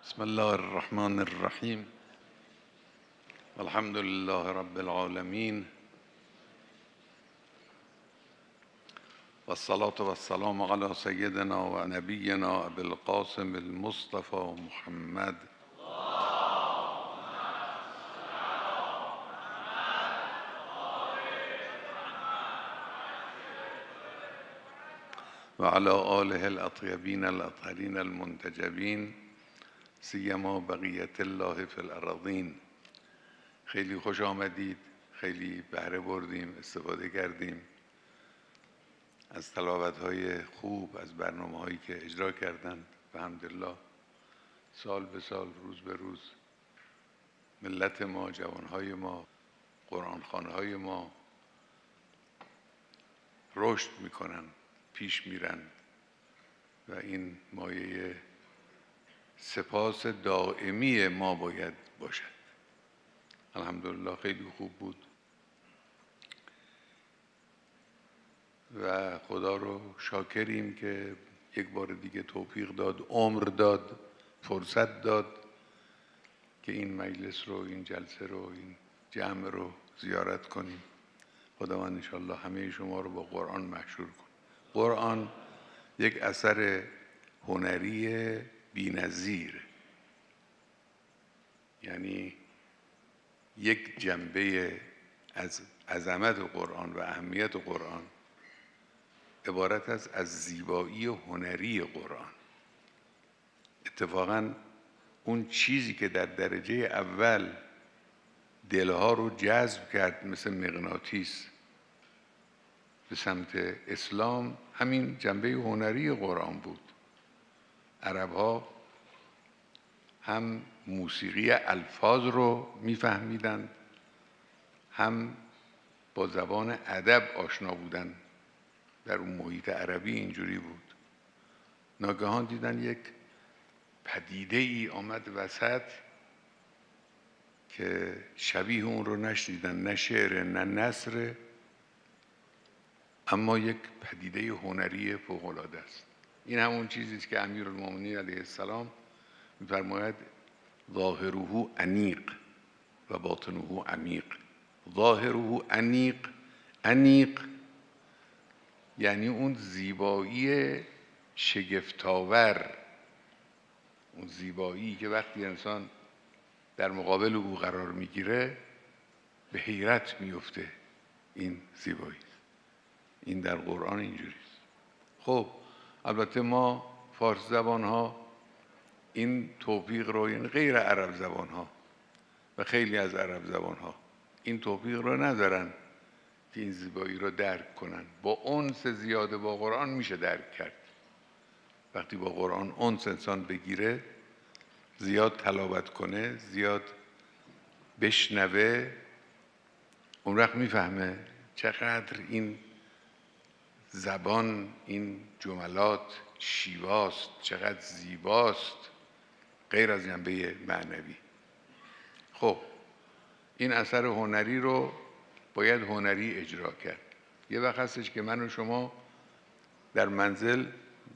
بسم الله الرحمن الرحیم الحمد لله رب العالمین و الصلاة و السلام علی سیدنا و نبینا ابی القاسم المصطفى محمد و علی آله الاطیبین الاطهرین المنتجبین سیما بقیت الله فی الارضین. خیلی خوش آمدید، خیلی بهره بردیم، استفاده کردیم از تلاوت‌های خوب، از برنامه‌هایی که اجرا کردند و الحمدلله سال به سال، روز به روز ملت ما، جوانهای ما، قرآنخوان‌های ما رشد میکنن، پیش میرن و این مایه سپاس دائمی ما باید باشد. الحمدلله خیلی خوب بود و خدا رو شاکریم که یک بار دیگه توفیق داد، عمر داد، فرصت داد که این مجلس رو، این جلسه رو، این جمع رو زیارت کنیم. خداوند انشاءالله همه شما رو با قرآن محشور کن. قرآن یک اثر هنری بی‌نظیر، یعنی یک جنبه از عظمت قرآن و اهمیت قرآن عبارت است از زیبایی هنری قرآن. اتفاقاً اون چیزی که در درجه اول دلها رو جذب کرد مثل مغناطیس به سمت اسلام، همین جنبه هنری قرآن بود. عرب‌ها هم موسیقی الفاظ رو میفهمیدند، هم با زبان ادب آشنا بودند. در اون محیط عربی اینجوری بود. ناگهان دیدن یک پدیده ای آمد وسط که شبیه اون رو نشنیدن، نه شعر نه نثر، اما یک پدیده هنری فوق‌العاده است. این همون چیزی است که امیرالمومنین علیه السلام می‌فرماید ظاهره انیق و باطنه عمیق. ظاهره انیق، انیق یعنی اون زیبایی شگفت‌آور، اون زیبایی که وقتی انسان در مقابل او قرار میگیره به حیرت میفته. این زیبایی، این در قرآن اینجوریست. خب البته ما فارس زبان ها این توفیق رو، این غیر عرب زبان ها و خیلی از عرب زبان ها این توفیق رو ندارن که این زیبایی رو درک کنن. با انس زیاده با قرآن میشه درک کرد. وقتی با قرآن انس انسان بگیره، زیاد تلاوت کنه، زیاد بشنوه، اون وقت میفهمه چقدر این زبان، این جملات شیواست، چقدر زیباست، غیر از جنبه معنوی. خب این اثر هنری رو باید هنری اجرا کرد. یه وقت هستش که من و شما در منزل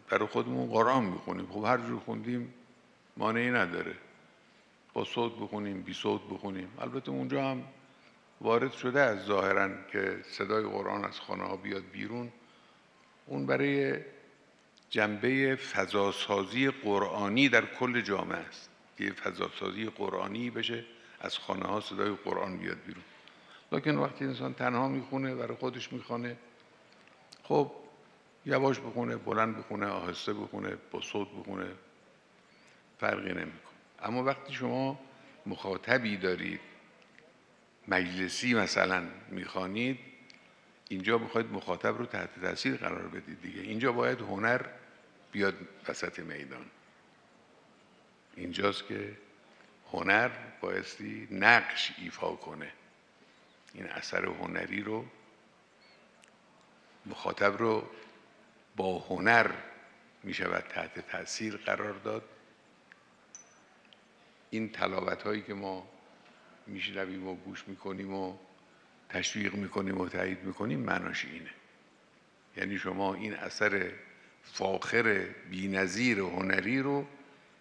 برای خودمون قرآن میخونیم. خب هر جور خوندیم مانعی نداره، با صوت بخونیم، بی صوت بخونیم. البته اونجا هم وارد شده از ظاهراً که صدای قرآن از خانه ها بیاد بیرون. اون برای جنبه فضاسازی قرآنی در کل جامعه است که فضاسازی قرآنی بشه، از خانه ها صدای قرآن بیاد بیرون. لکن وقتی انسان تنها میخونه، برای خودش میخونه، خب یواش بخونه، بلند بخونه، آهسته بخونه، با صوت بخونه، فرقی نمیکنه. اما وقتی شما مخاطبی دارید، مجلسی مثلا میخوانید، اینجا میخواید مخاطب رو تحت تاثیر قرار بدید دیگه. اینجا باید هنر بیاد وسط میدان. اینجاست که هنر بایستی نقش ایفا کنه. این اثر هنری رو، مخاطب رو با هنر میشود تحت تاثیر قرار داد. این تلاوت هایی که ما میشنویم و گوش میکنیم و تشویق میکنیم و تایید میکنیم، معناش اینه. یعنی شما این اثر فاخر بی‌نظیر هنری رو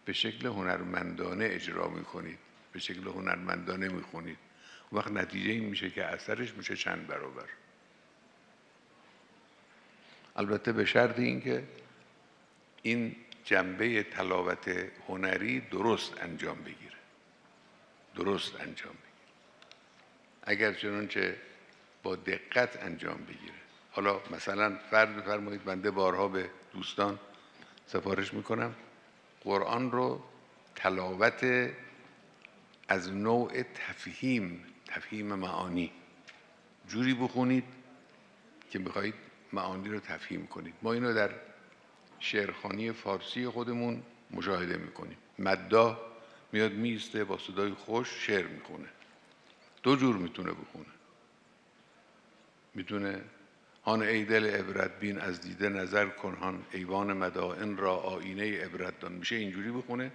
به شکل هنرمندانه اجرا میکنید، به شکل هنرمندانه میخونید، اون وقت نتیجه این میشه که اثرش میشه چند برابر. البته به شرط اینکه این جنبه تلاوت هنری درست انجام بگیره، درست انجام بگیره. اگر چنانچه با دقت انجام بگیره. حالا مثلا فرض بفرمایید بنده بارها به دوستان سفارش میکنم قرآن رو تلاوت از نوع تفهیم معانی جوری بخونید که میخواهید معانی رو تفهیم کنید. ما اینو در شعرخوانی فارسی خودمون مشاهده میکنیم. مداح میاد میسته با صدای خوش شعر میخونه. دو جور میتونه بخونه. میتونه هان ای دل عبرت بین از دیده نظر کن، هان ایوان مدائن را آینه عبرت دان. میشه اینجوری بخونه،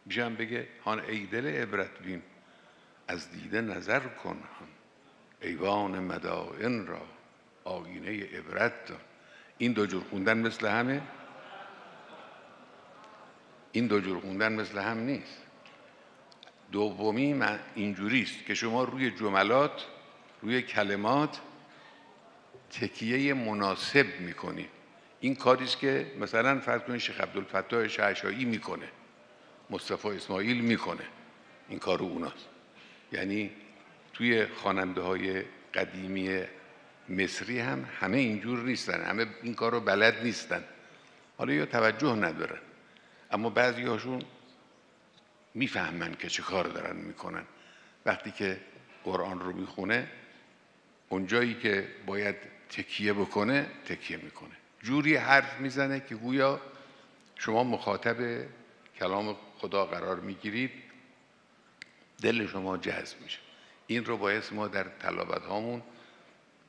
میشه هم بگه هان ای دل عبرت بین از دیده نظر کن، هان ایوان مدائن را آینه عبرت دان. این دو جور خوندن مثل همه؟ این دو جور خوندن مثل هم نیست. دومی اینجوریست که شما روی جملات، روی کلمات تکیه مناسب میکنید. این کاریست که مثلا فرض کنید شیخ عبدالفتاح شعشاعی میکنه، مصطفی اسماعیل میکنه، این کارو اوناست. یعنی توی خواننده های قدیمی مصری هم همه اینجور نیستن، همه این کارو بلد نیستن، حالا یا توجه ندارن، اما بعضی هاشون میفهمن که چه کار دارن میکنن. وقتی که قرآن رو میخونه اونجایی که باید تکیه بکنه تکیه میکنه، جوری حرف میزنه که گویا شما مخاطب کلام خدا قرار میگیرید، دل شما جذب میشه. این رو باید ما در تلاوت هامون،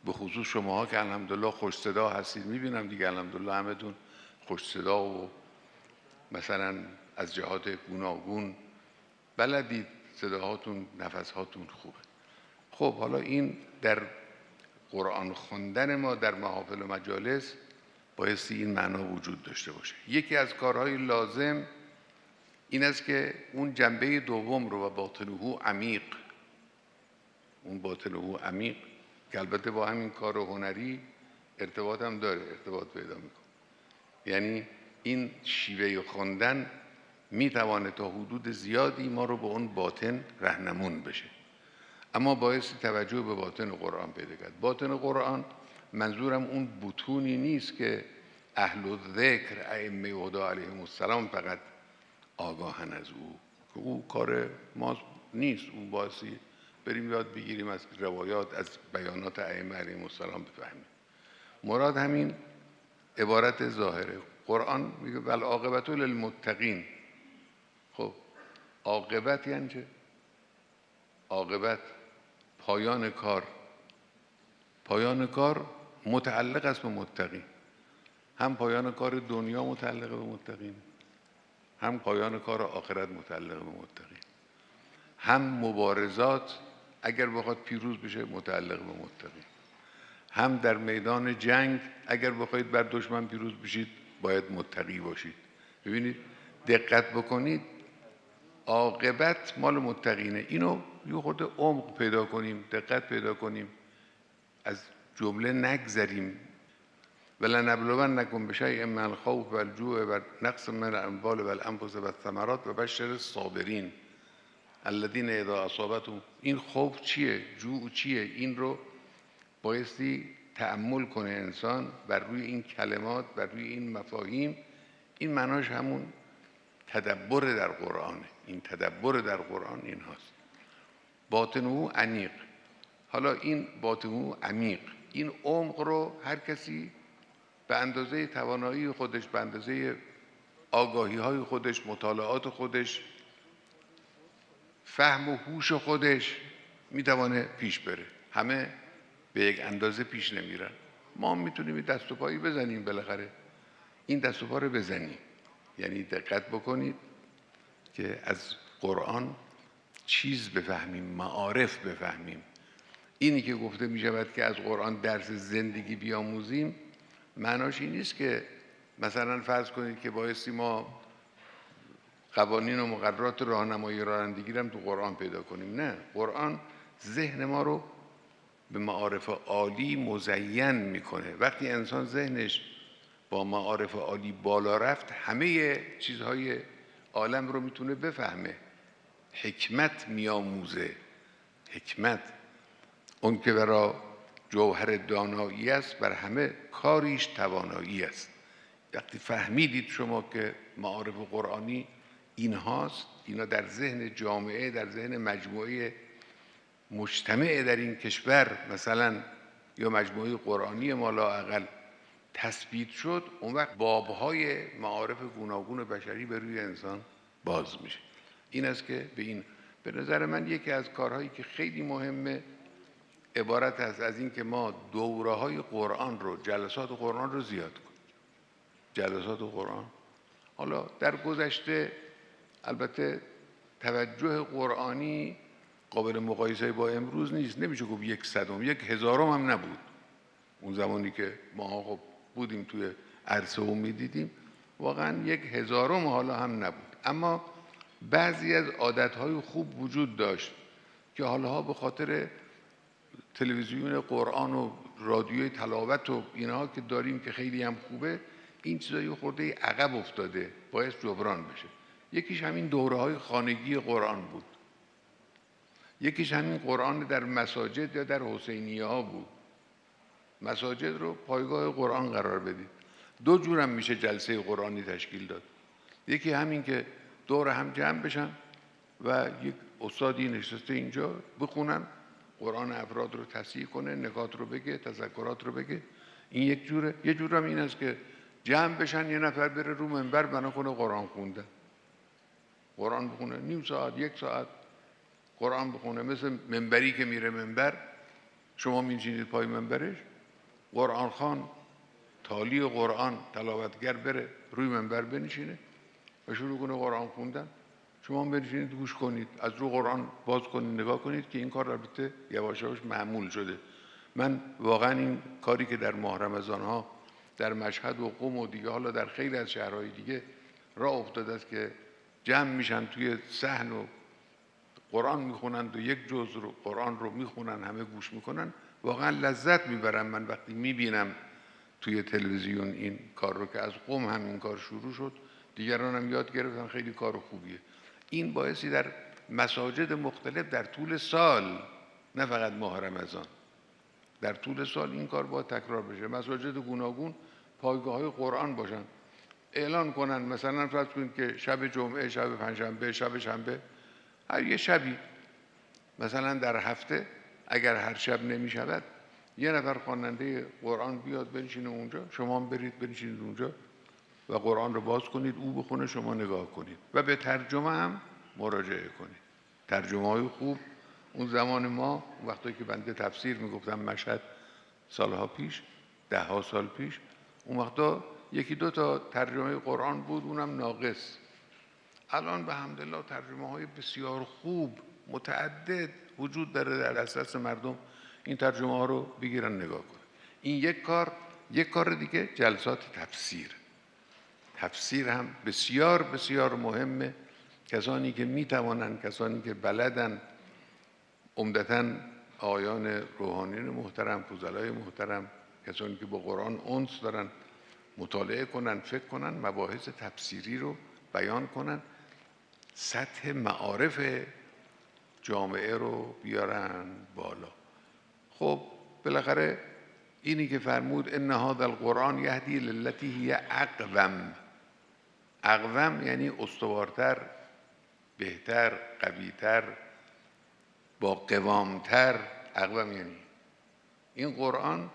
به خصوص شماها که الحمدلله خوش صدا هستید، میبینم دیگه الحمدلله همتون خوش صدا و مثلا از جهات گوناگون بلدید، صداهاتون نفسهاتون خوبه. خب حالا این در قرآن خوندن ما در محافل و مجالس بایستی این معنا وجود داشته باشه. یکی از کارهای لازم این است که اون جنبه دوم رو و باطنه عمیق، اون باطنه عمیق که البته با همین کار هنری ارتباط هم داره، ارتباط پیدا میکنه. یعنی این شیوه خوندن میتوانه تا حدود زیادی ما رو به اون باطن راهنمون بشه، اما باعث توجه به باطن قرآن پیدا کرد. باطن قرآن منظورم اون بطونی نیست که اهل الذکر ائمه هدی علیهم السلام فقط آگاهن از او، که او کار ما نیست. اون باعثی بریم یاد بگیریم از روایات، از بیانات ائمه علیهم السلام بفهمیم. مراد همین عبارت ظاهره. قرآن میگه والعاقبة للمتقین. خب عاقبت یعنی چه؟ عاقبت پایان کار. پایان کار متعلق است به متقین. هم پایان کار دنیا متعلق به متقین، هم پایان کار آخرت متعلق به متقین. هم مبارزات اگر بخواد پیروز بشه متعلق به متقین، هم در میدان جنگ اگر بخواید بر دشمن پیروز بشید باید متقی باشید. ببینید دقت بکنید، عاقبت مال متقینه. اینو یه خورده عمق پیدا کنیم، دقت پیدا کنیم، از جمله نگذریم. ولنبلونکم بشیء من الخوف والجوع ونقص من الاموال والانفس والثمرات وبشر الصابرین الذین اذا اصابتهم. این خوف چیه؟ جوع چیه؟ این رو بایستی تأمل کنه انسان بر روی این کلمات، بر روی این مفاهیم. این معناش همون تدبر در قرآنه. این تدبر در قرآن این هاست. باطنه عمیق. حالا این باطنه عمیق، این عمق رو هر کسی به اندازه توانایی خودش، به اندازه آگاهی های خودش، مطالعات خودش، فهم و هوش خودش میتوانه پیش بره. همه به یک اندازه پیش نمیرن. ما میتونیم این دست و پایی بزنیم، بالاخره این دست و پا رو بزنیم. یعنی دقت بکنید که از قرآن چیز بفهمیم، معارف بفهمیم. اینی که گفته می شود که از قرآن درس زندگی بیاموزیم، معناش این نیست که مثلا فرض کنید که بایستی ما قوانین و مقررات راهنمایی رانندگی هم تو قرآن پیدا کنیم. نه، قرآن ذهن ما رو به معارف عالی مزین میکنه. وقتی انسان ذهنش با معارف عالی بالا رفت، همه چیزهای عالم رو میتونه بفهمه. حکمت میاموزه. حکمت، اون که برای جوهر دانایی است، بر همه کاریش توانایی است. وقتی فهمیدید شما که معارف قرآنی این هاست، اینا در ذهن جامعه، در ذهن مجموعه مجتمع در این کشور مثلا، یا مجموعه قرآنی ما لااقل تثبیت شد، اون وقت بابهای معارف گوناگون بشری به روی انسان باز میشه. این است که به نظر من یکی از کارهایی که خیلی مهمه عبارت است از این که ما دوره‌های قرآن رو، جلسات قرآن رو زیاد کنیم. جلسات قرآن، حالا در گذشته البته توجه قرآنی قابل مقایسه با امروز نیست، نمیشه گفت 100م، 1000م هم نبود. اون زمانی که ما خب بودیم توی عرصه و میدیدیم، واقعا 1000م حالا هم نبود. اما بعضی از عادتهای خوب وجود داشت که حالا به خاطر تلویزیون قرآن و رادیوی تلاوت و اینها که داریم که خیلی هم خوبه، این چیزایی خورده عقب افتاده، باید جبران بشه. یکیش همین دوره‌های خانگی قرآن بود. یکیش همین قرآن در مساجد یا در حسینیه ها بود. مساجد رو پایگاه قرآن قرار بدید. دو جور هم میشه جلسه قرآنی تشکیل داد. یکی همین که دور هم جمع بشن و یک استادی نشسته اینجا بخونن، قرآن افراد رو تصحیح کنه، نکات رو بگه، تذکرات رو بگه. این یک جوره. یه جور هم این است که جمع بشن، یه نفر بره رو منبر بنا کنه قرآن خوندن. قرآن بخونه نیم ساعت، 1 ساعت قرآن بخونه، مثل منبری که میره منبر، شما میشینید پای منبرش، قرآن خوان، تالی قرآن، تلاوتگر بره روی منبر بنشینه و شروع کنه قرآن خوندن. شما بنشینید گوش کنید، از رو قرآن باز کنید، نگاه کنید که این کار البته یواش یواش معمول شده. من واقعا این کاری که در ماه رمضان ها در مشهد و قم و دیگه، حالا در خیلی از شهرهای دیگه راه افتاده است که جمع میشن توی صحن و قرآن میخونند و یک جزء رو قرآن رو میخونن، همه گوش میکنن، واقعا لذت میبرم من وقتی میبینم توی تلویزیون این کار رو، که از قم هم این کار شروع شد، دیگران هم یاد گرفتن، خیلی کار خوبیه. این باعثی در مساجد مختلف در طول سال، نه فقط ماه رمضان، در طول سال این کار باید تکرار بشه. مساجد گوناگون پایگاه‌های قرآن باشن، اعلان کنن مثلا فرض کنید که شب جمعه، شب پنجشنبه، شب شنبه، هر یه شبی مثلا در هفته، اگر هر شب نمی شود، یه نفر خواننده قرآن بیاد بنشینه اونجا، شما هم برید بنشینید اونجا و قرآن رو باز کنید، او بخونه، شما نگاه کنید و به ترجمه هم مراجعه کنید. ترجمه های خوب. اون زمان ما وقتی که بنده تفسیر میگفتم مشهد، سالها پیش، 10 سال پیش، اون وقتا 1-2 تا ترجمه قرآن بود، اونم ناقص. الان به حمدالله ترجمه های بسیار خوب متعدد وجود داره در دسترس مردم، این ترجمه ها رو بگیرن نگاه کنن. این یک کار دیگه جلسات تفسیر هم بسیار بسیار مهمه. کسانی که میتوانن، کسانی که بلدن، عمدتاً آیان روحانیون محترم، فضلای محترم، کسانی که با قرآن انس دارن، مطالعه کنن، فکر کنن، مباحث تفسیری رو بیان کنن، سطح معارف جامعه رو بیارن بالا. خب بالاخره اینی که فرمود ان هذا القرآن یهدی للتی هی اقوم. اقوم یعنی استوارتر، بهتر، قویتر، با قوامتر. اقوم یعنی این قرآن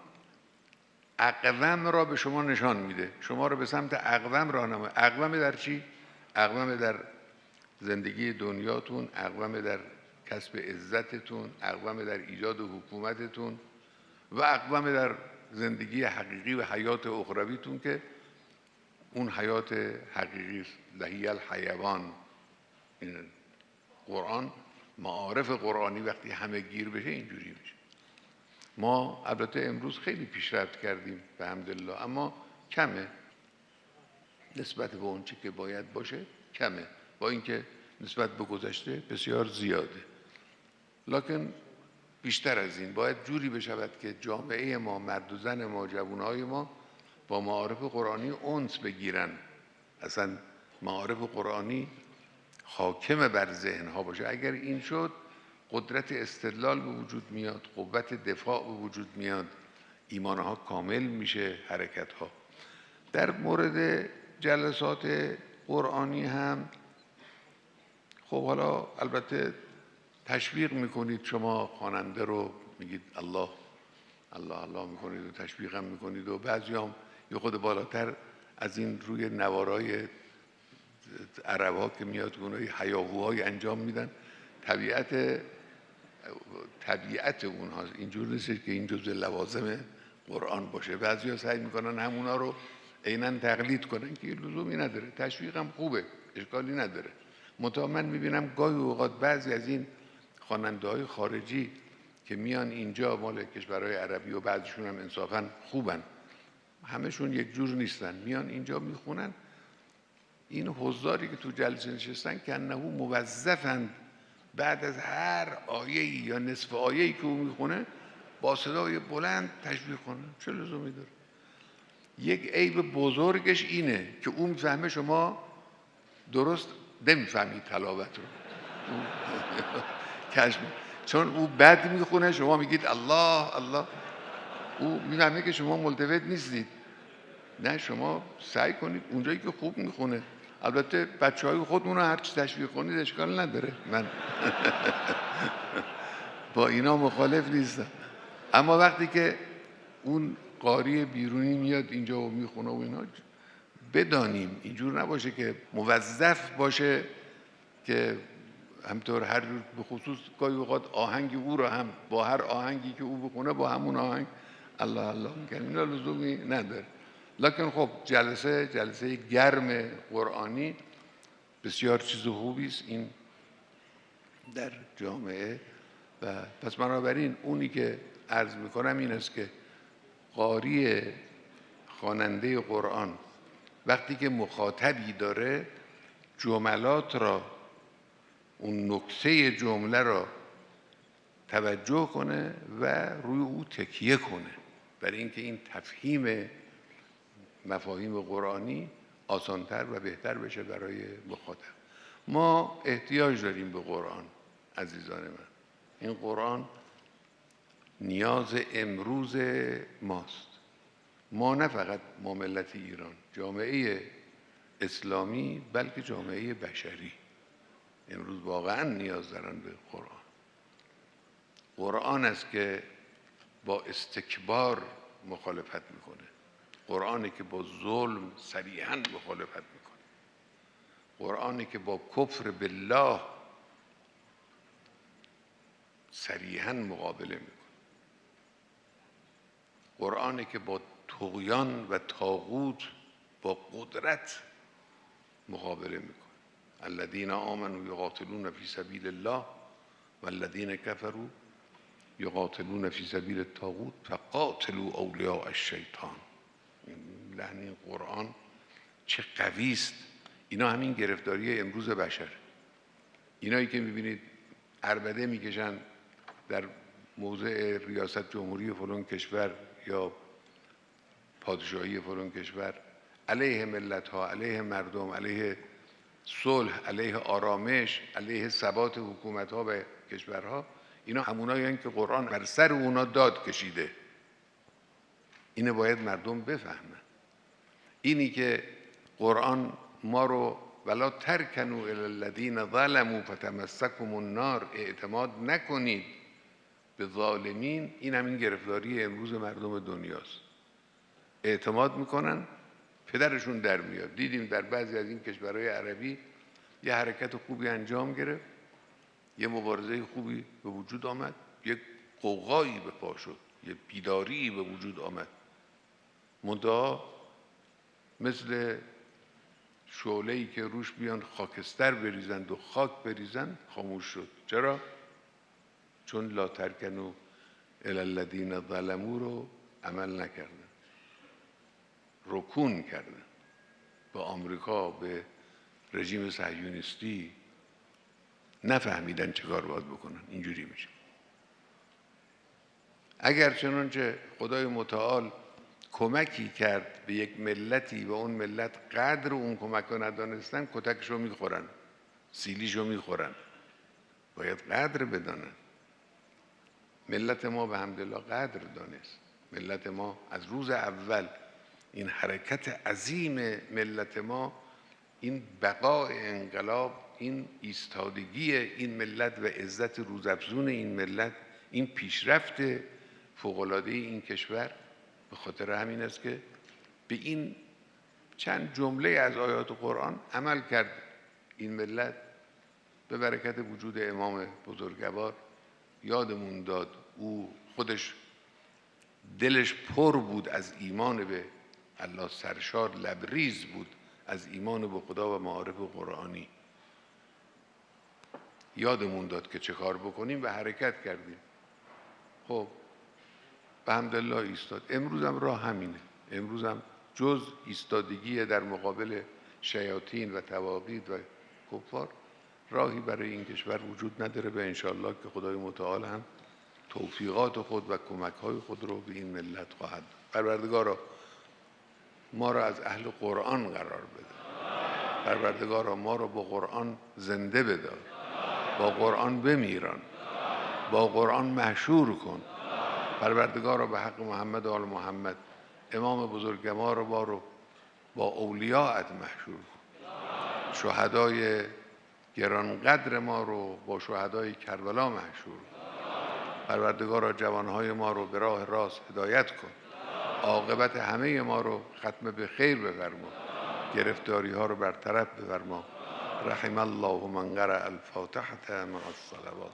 اقوم را به شما نشان میده، شما رو به سمت اقوم راهنمایی. اقوم در چی؟ اقوم در زندگی دنیاتون، اقوم در کسب عزتتون، اقوم در ایجاد حکومتتون و اقوم در زندگی حقیقی و حیات اخرویتون که اون حیات حقیقی است. لهی الحیوان. این قرآن، معارف قرآنی وقتی همه گیر بشه اینجوری میشه. ما البته امروز خیلی پیشرفت کردیم به حمدالله، اما کمه نسبت به اون چی که باید باشه، کمه. با اینکه نسبت به گذشته بسیار زیاده. لکن بیشتر از این باید جوری بشود که جامعه ما، مرد و زن ما، جوانهای ما با معارف قرآنی انس بگیرن، اصلا معارف قرآنی حاکم بر ذهنها باشه. اگر این شد قدرت استدلال به وجود میاد، قوت دفاع به وجود میاد، ایمانها کامل میشه، حرکتها. در مورد جلسات قرآنی هم خب حالا البته تشویق میکنید، شما خواننده رو میگید الله الله الله میکنید و تشویق هم میکنید و بعضی هم یه خود بالاتر از این روی نوارای عرب ها که میاد اونای هیاهوهای انجام میدن. طبیعت اونها اینجور نیست که این جزء لوازم قرآن باشه. بعضی ها سعی میکنن همونا رو عیناً تقلید کنن که لزومی نداره، تشویق هم خوبه، اشکالی نداره. منتها من میبینم گاهی اوقات بعضی از این خواننده های خارجی که میان اینجا مال کشورهای عربی و بعضیشون هم انصافاً خوبن، همشون یک جور نیستن، میان اینجا میخونن، این حضاری که تو جلسه نشستن که انه موظفند بعد از هر آیه‌ای یا نصف آیه‌ای که او میخونه با صدای بلند تشویق کنه. چه لزومی داره؟ یک عیب بزرگش اینه که اون میفهمه شما درست نمیفهمید تلاوت رو چون او بد میخونه شما میگید الله الله، او میفهمه که شما ملتفت نیستید. نه، شما سعی کنید اونجایی که خوب میخونه، البته بچه‌های خودمون رو هر چی تشویق کنید اشکال نداره، من با اینا مخالف نیستم. اما وقتی که اون قاری بیرونی میاد اینجا و میخونه و اینا، بدانیم اینجور نباشه که موظف باشه که همطور هر جور، به خصوص گاهی اوقات آهنگ او رو هم با هر آهنگی که او بخونه با همون آهنگ الله الله میگن. اینا لزومی نداره. لکن خب جلسه گرم قرآنی بسیار چیز خوبی است این در جامعه. و پس بنابراین اونی که عرض میکنم این است که قاری خواننده قرآن وقتی که مخاطبی داره جملات را، اون نکته جمله را توجه کنه و روی او تکیه کنه، برای اینکه این تفهیم مفاهیم قرآنی آسانتر و بهتر بشه برای مخاطب. ما احتیاج داریم به قرآن عزیزان من. این قرآن نیاز امروز ماست. ما نه فقط ما ملت ایران، جامعه اسلامی، بلکه جامعه بشری امروز واقعا نیاز دارن به قرآن. قرآن است که با استکبار مخالفت میکنه، قرآنی که با ظلم صریحاً مخالفت میکنه، قرآنی که با کفر بالله صریحاً مقابله میکنه، قرآنی که با طغیان و طاغوت با قدرت مقابله میکنه. الذین آمنوا یقاتلون فی سبیل الله والذین کفروا یقاتلون فی سبیل الطاغوت فقاتلوا اولیاء الشیطان. این قرآن چه قوی است. اینا همین گرفتاری امروز بشر. اینایی که میبینید عربده میکشن در موضع ریاست جمهوری فلان کشور یا پادشاهی فلان کشور، علیه ملت ها، علیه مردم، علیه صلح، علیه آرامش، علیه ثبات حکومت ها و کشورها، اینا همونایی هستند که قرآن بر سر اونا داد کشیده. اینه باید مردم بفهمن. اینی که قرآن ما رو ولا ترکنوا الی الذین ظلموا فتمسکهم النار، اعتماد نکنید به ظالمین، این همین گرفتاری امروز مردم دنیاست. اعتماد میکنن پدرشون در میاد. دیدیم در بعضی از این کشورهای عربی یه حرکت خوبی انجام گرفت، یه مبارزه خوبی به وجود آمد، یه قوقایی به پا شد، یه بیداری به وجود آمد. منتها مثل شعله‌ای که روش بیان خاکستر بریزند و خاک بریزند خاموش شد. چرا؟ چون لا ترکنوا الی الذین ظلموا رو عمل نکردن، رکون کردن، به آمریکا، به رژیم صهیونیستی نفهمیدن چه کار باید بکنن. اینجوری میشه. اگر چنانچه خدای متعال کمکی کرد به یک ملتی و اون ملت قدر اون کمک رو ندانستن، کتکش رو میخورن، سیلیش رو میخورن. باید قدر بدانن. ملت ما به حمدالله قدر دانست. ملت ما از روز اول این حرکت عظیم ملت ما، این بقای انقلاب، این ایستادگی این ملت و عزت روزافزون این ملت، این پیشرفت فوق‌العاده این کشور به خاطر همین است که به این چند جمله از آیات قرآن عمل کرد. این ملت به برکت وجود امام بزرگوار یادمون داد او خودش دلش پر بود از ایمان به الله، سرشار لبریز بود از ایمان به خدا و معارف قرآنی. یادمون داد که چه کار بکنیم و حرکت کردیم. خب به حمدالله ایستاد. امروز هم راه همینه. امروز هم جز ایستادگی در مقابل شیاطین و طواغیت و کفار راهی برای این کشور وجود نداره و انشاءالله که خدای متعال هم توفیقات خود و کمک‌های خود رو به این ملت خواهد داد. پروردگارا ما را از اهل قرآن قرار بده. پروردگارا ما را با قرآن زنده بدار، با قرآن بمیران، با قرآن محشور کن. پروردگارا به حق محمد و آل محمد امام بزرگوار ما رو با اولیاءت محشور کن. شهدای گرانقدر ما رو با شهدای کربلا محشور کن. پروردگارا جوانهای ما رو به راه راست هدایت کن. عاقبت همه ما رو ختم به خیر بفرما. گرفتاری ها رو برطرف بفرما. رحم الله من قرأ الفاتحة مع الصلوات.